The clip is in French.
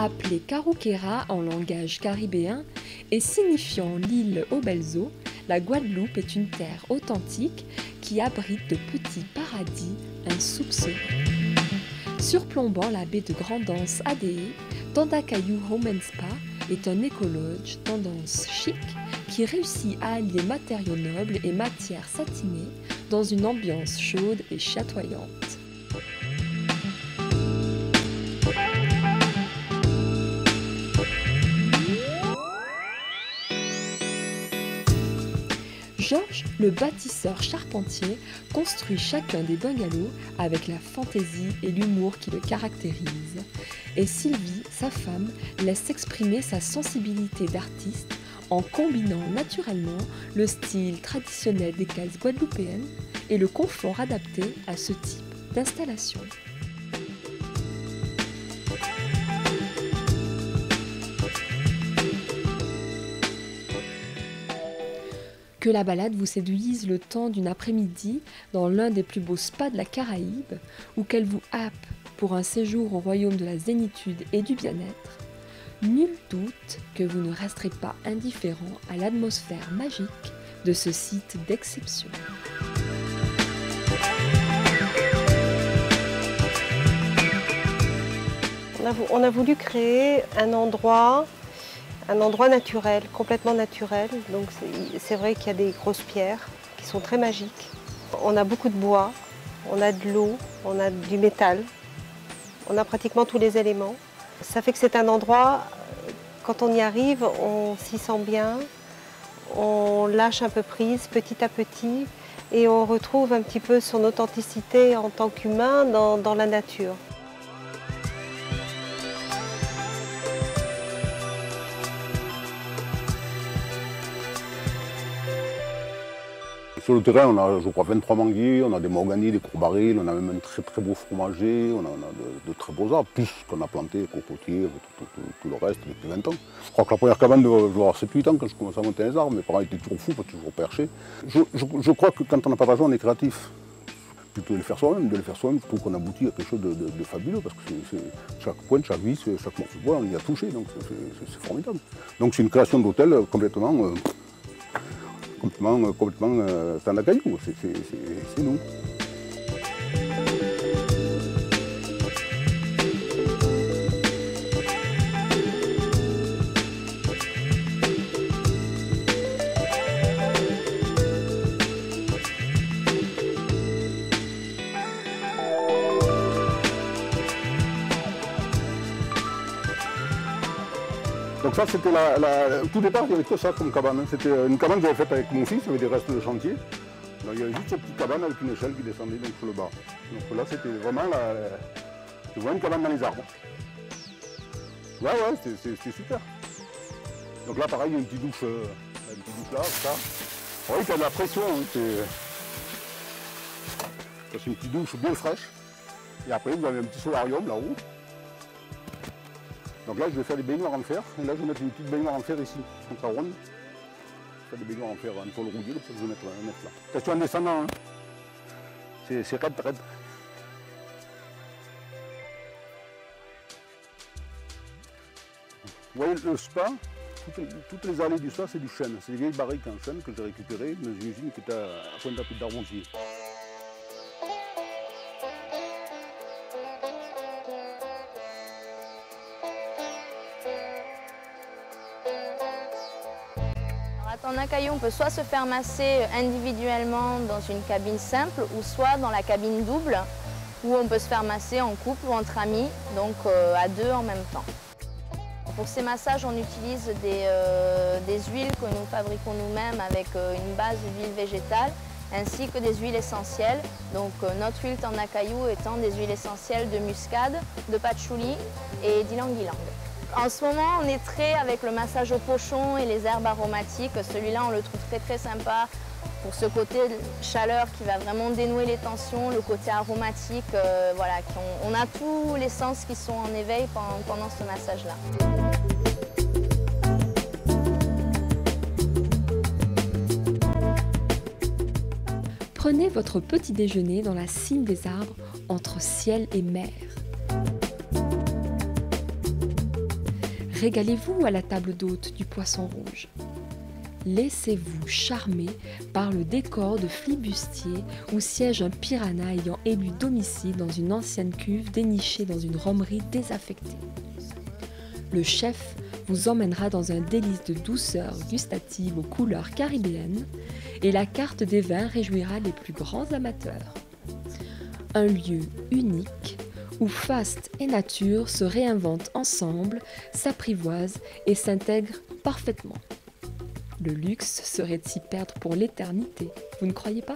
appelée Caruquera en langage caribéen et signifiant l'île aux belles eaux, la Guadeloupe est une terre authentique qui abrite de petits paradis insoupçonnés. Surplombant la baie de Grand'Anse ADE, Tandakayou Home & Spa est un écologe tendance chic qui réussit à allier matériaux nobles et matières satinées dans une ambiance chaude et chatoyante. Georges, le bâtisseur charpentier, construit chacun des bungalows avec la fantaisie et l'humour qui le caractérisent. Et Sylvie, sa femme, laisse exprimer sa sensibilité d'artiste en combinant naturellement le style traditionnel des cases guadeloupéennes et le confort adapté à ce type d'installation. Que la balade vous séduise le temps d'une après-midi dans l'un des plus beaux spas de la Caraïbe ou qu'elle vous happe pour un séjour au royaume de la zénitude et du bien-être, nul doute que vous ne resterez pas indifférent à l'atmosphère magique de ce site d'exception. On a voulu créer un endroit naturel, complètement naturel. Donc c'est vrai qu'il y a des grosses pierres qui sont très magiques. On a beaucoup de bois, on a de l'eau, on a du métal. On a pratiquement tous les éléments. Ça fait que c'est un endroit, quand on y arrive, on s'y sent bien, on lâche un peu prise petit à petit et on retrouve un petit peu son authenticité en tant qu'humain dans la nature. Sur le terrain, on a, je crois, 23 manguiers, on a des mahogany, des courbarils, on a même un très très beau fromager, on a de très beaux arbres, plus qu'on a planté, cocotiers, tout le reste depuis 20 ans. Je crois que la première cabane, je dois avoir 7-8 ans quand je commençais à monter les arbres, mes parents étaient toujours fous, pas toujours perchés. Je crois que quand on n'a pas d'argent, on est créatif. Plutôt de le faire soi-même, plutôt qu'on aboutit à quelque chose de fabuleux, parce que chaque pointe, chaque vis, chaque morceau de bois, on y a touché, donc c'est formidable. Donc c'est une création d'hôtel complètement Tandakayou, c'est nous. Donc ça, c'était tout départ, il n'y avait que ça comme cabane. C'était une cabane que j'avais faite avec mon fils, avec des restes de chantier. Donc, il y avait juste cette petite cabane avec une échelle qui descendait donc, sur le bas. Donc là, c'était vraiment une cabane dans les arbres. Ouais, c'était super. Donc là, pareil, il y a une petite douche là, ça. Oui, il y a de la pression. Hein, c'est une petite douche bien fraîche. Et après, vous avez un petit solarium là-haut. Donc là, je vais faire des baignoires en fer. Et là, je vais mettre une petite baignoire en fer ici, donc ça ronde. Je vais faire des baignoires en fer en tôle rouillée, comme ça je vais mettre là. Attention en descendant, hein. C'est raide. Vous voyez le spa, toutes les allées du spa, c'est du chêne. C'est des vieilles barriques en chêne que j'ai récupérées dans une usine qui était à Pointe-à-Pitre d'Armontier. À Tandakayou, on peut soit se faire masser individuellement dans une cabine simple ou soit dans la cabine double où on peut se faire masser en couple ou entre amis, donc à deux en même temps. Pour ces massages, on utilise des huiles que nous fabriquons nous-mêmes avec une base d'huile végétale ainsi que des huiles essentielles. Donc notre huile Tandakayou étant des huiles essentielles de muscade, de patchouli et d'ylang-ylang. En ce moment, on est très avec le massage au pochon et les herbes aromatiques. Celui-là, on le trouve très très sympa pour ce côté chaleur qui va vraiment dénouer les tensions, le côté aromatique. Voilà, on a tous les sens qui sont en éveil pendant ce massage-là. Prenez votre petit déjeuner dans la cime des arbres entre ciel et mer. Régalez-vous à la table d'hôte du Poisson Rouge. Laissez-vous charmer par le décor de flibustier où siège un piranha ayant élu domicile dans une ancienne cuve dénichée dans une romerie désaffectée. Le chef vous emmènera dans un délice de douceur gustative aux couleurs caribéennes et la carte des vins réjouira les plus grands amateurs. Un lieu unique où faste et nature se réinventent ensemble, s'apprivoisent et s'intègrent parfaitement. Le luxe serait de s'y perdre pour l'éternité, vous ne croyez pas ?